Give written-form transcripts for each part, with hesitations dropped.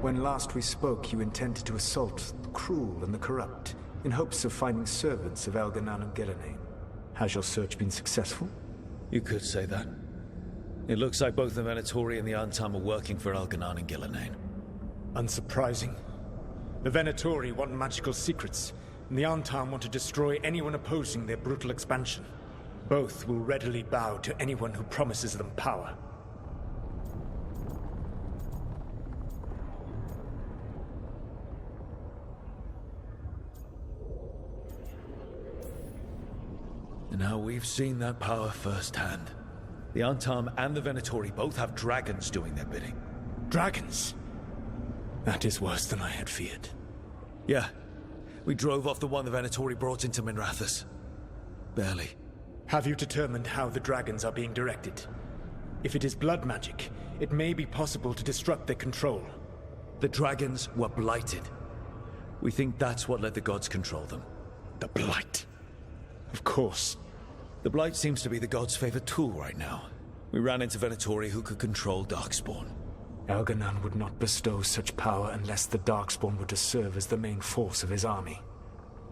When last we spoke, you intended to assault the cruel and the corrupt, in hopes of finding servants of Elganan and Gillenane. Has your search been successful? You could say that. It looks like both the Venatori and the Antam are working for Elganan and Gillenane. Unsurprising. The Venatori want magical secrets, and the Antam want to destroy anyone opposing their brutal expansion. Both will readily bow to anyone who promises them power. And now we've seen that power firsthand. The Antam and the Venatori both have dragons doing their bidding. Dragons? That is worse than I had feared. Yeah. We drove off the one the Venatori brought into Minrathous. Barely. Have you determined how the dragons are being directed? If it is blood magic, it may be possible to disrupt their control. The dragons were blighted. We think that's what let the gods control them. The Blight. Of course. The Blight seems to be the gods' favorite tool right now. We ran into Venatori who could control Darkspawn. Elganan would not bestow such power unless the Darkspawn were to serve as the main force of his army.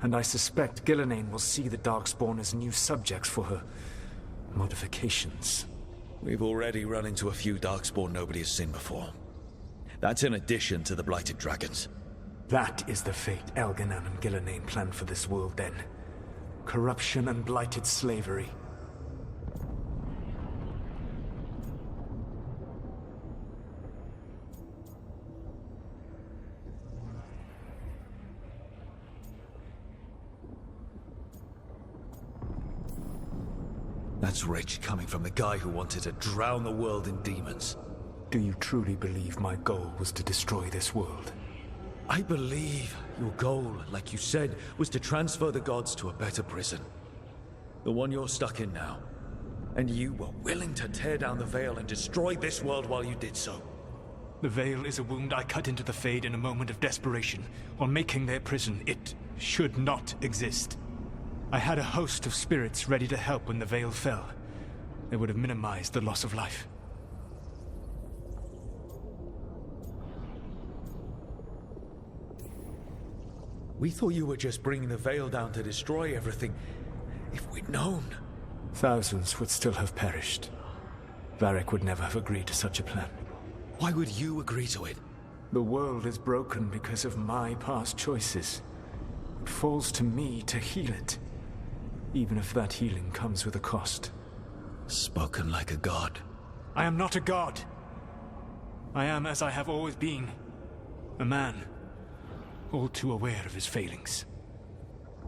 And I suspect Gillenane will see the Darkspawn as new subjects for her modifications. We've already run into a few Darkspawn nobody has seen before. That's in addition to the blighted dragons. That is the fate Elganan and Gillenane planned for this world then. Corruption and blighted slavery. That's rich coming from the guy who wanted to drown the world in demons. Do you truly believe my goal was to destroy this world? I believe your goal, like you said, was to transfer the gods to a better prison. The one you're stuck in now. And you were willing to tear down the Veil and destroy this world while you did so. The Veil is a wound I cut into the Fade in a moment of desperation, while making their prison. It should not exist. I had a host of spirits ready to help when the Veil fell. They would have minimized the loss of life. We thought you were just bringing the Veil down to destroy everything. If we'd known... Thousands would still have perished. Varric would never have agreed to such a plan. Why would you agree to it? The world is broken because of my past choices. It falls to me to heal it. Even if that healing comes with a cost. Spoken like a god. I am not a god. I am as I have always been. A man. All too aware of his failings.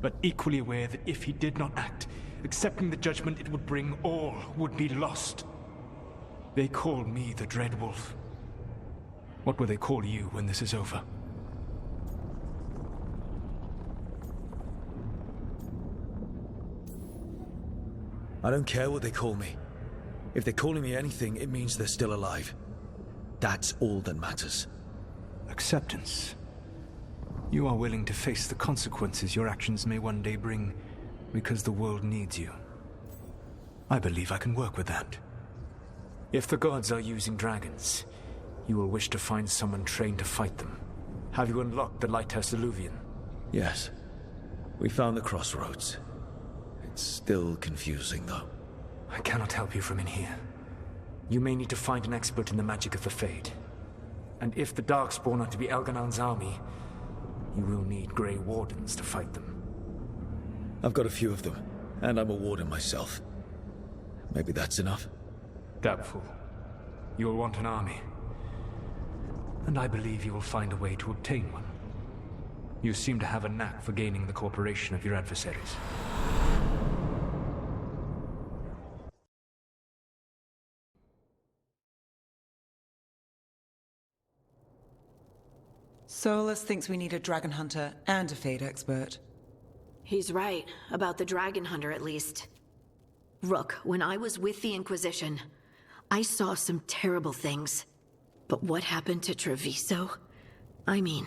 But equally aware that if he did not act, accepting the judgment it would bring, all would be lost. They call me the Dread Wolf. What will they call you when this is over? I don't care what they call me. If they're calling me anything, it means they're still alive. That's all that matters. Acceptance. You are willing to face the consequences your actions may one day bring because the world needs you. I believe I can work with that. If the gods are using dragons, you will wish to find someone trained to fight them. Have you unlocked the Lighthouse Illuvian? Yes. We found the crossroads. It's still confusing, though. I cannot help you from in here. You may need to find an expert in the magic of the Fade. And if the Darkspawn are to be Elganan's army, you will need Grey Wardens to fight them. I've got a few of them, and I'm a warden myself. Maybe that's enough? Doubtful. You will want an army. And I believe you will find a way to obtain one. You seem to have a knack for gaining the cooperation of your adversaries. Solus thinks we need a dragon hunter and a Fade expert. He's right, about the dragon hunter at least. Rook, when I was with the Inquisition, I saw some terrible things. But what happened to Treviso? I mean,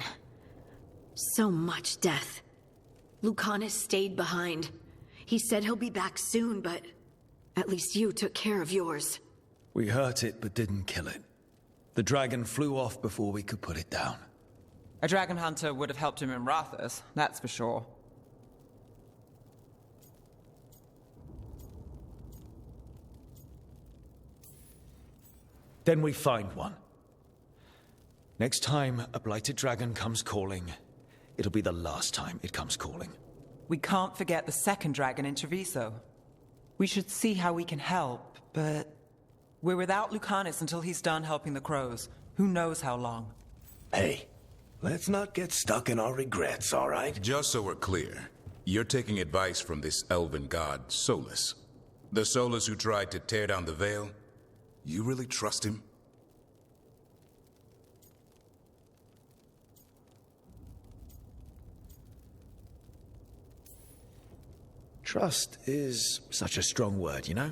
so much death. Lucanus stayed behind. He said he'll be back soon, but at least you took care of yours. We hurt it, but didn't kill it. The dragon flew off before we could put it down. A dragon hunter would have helped him in Rathas, that's for sure. Then we find one. Next time a blighted dragon comes calling, it'll be the last time it comes calling. We can't forget the second dragon in Treviso. We should see how we can help, but we're without Lucanus until he's done helping the crows. Who knows how long? Hey, let's not get stuck in our regrets, all right? Just so we're clear, you're taking advice from this elven god, Solus. The Solus who tried to tear down the Veil? You really trust him? Trust is such a strong word, you know?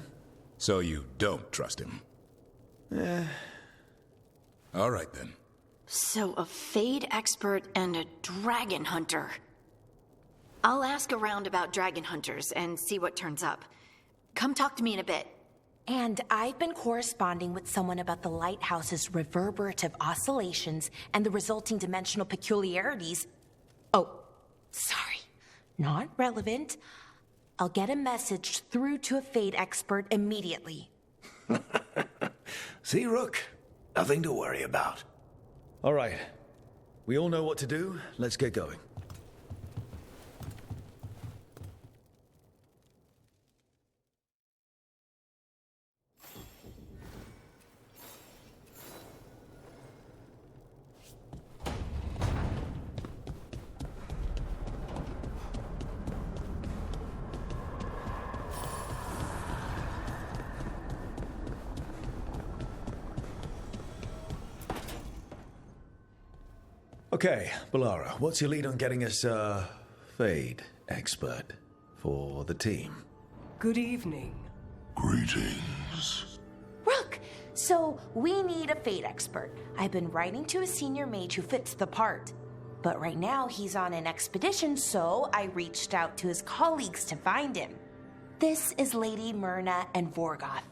So you don't trust him? All right then. So a Fade expert and a dragon hunter. I'll ask around about dragon hunters and see what turns up. Come talk to me in a bit. And I've been corresponding with someone about the lighthouse's reverberative oscillations and the resulting dimensional peculiarities. Oh, sorry. Not relevant. I'll get a message through to a Fade expert immediately. See, Rook? Nothing to worry about. All right. We all know what to do. Let's get going. Okay, Balara, what's your lead on getting us a Fade expert for the team? Good evening. Greetings. Rook! So, we need a Fade expert. I've been writing to a senior mage who fits the part. But right now, he's on an expedition, so I reached out to his colleagues to find him. This is Lady Myrna and Vorgoth.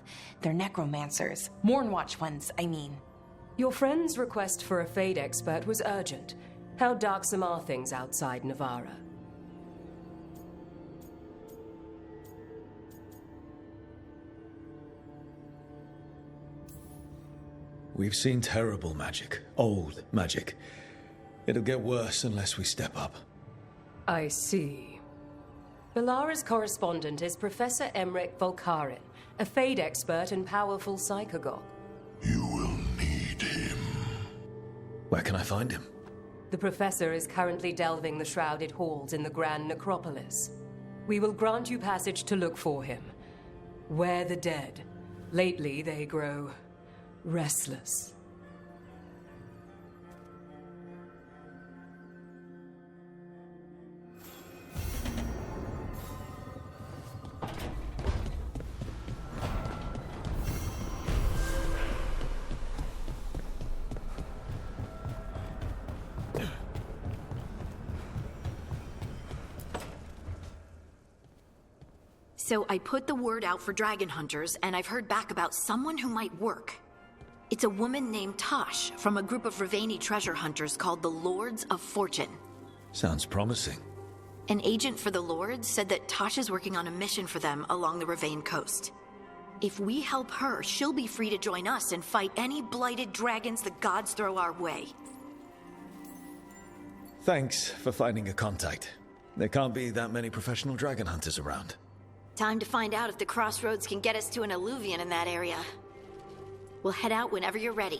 They're necromancers. Mournwatch ones, I mean. Your friend's request for a Fade expert was urgent. How darksome are things outside Navarra? We've seen terrible magic. Old magic. It'll get worse unless we step up. I see. Belara's correspondent is Professor Emmerich Volkarin, a Fade expert and powerful psychagogue. You will need him. Where can I find him? The Professor is currently delving the shrouded halls in the Grand Necropolis. We will grant you passage to look for him. Where the dead. Lately they grow restless. So I put the word out for dragon hunters, and I've heard back about someone who might work. It's a woman named Tosh from a group of Ravani treasure hunters called the Lords of Fortune. Sounds promising. An agent for the Lords said that Tosh is working on a mission for them along the Ravane coast. If we help her, she'll be free to join us and fight any blighted dragons the gods throw our way. Thanks for finding a contact. There can't be that many professional dragon hunters around. Time to find out if the crossroads can get us to an alluvion in that area. We'll head out whenever you're ready.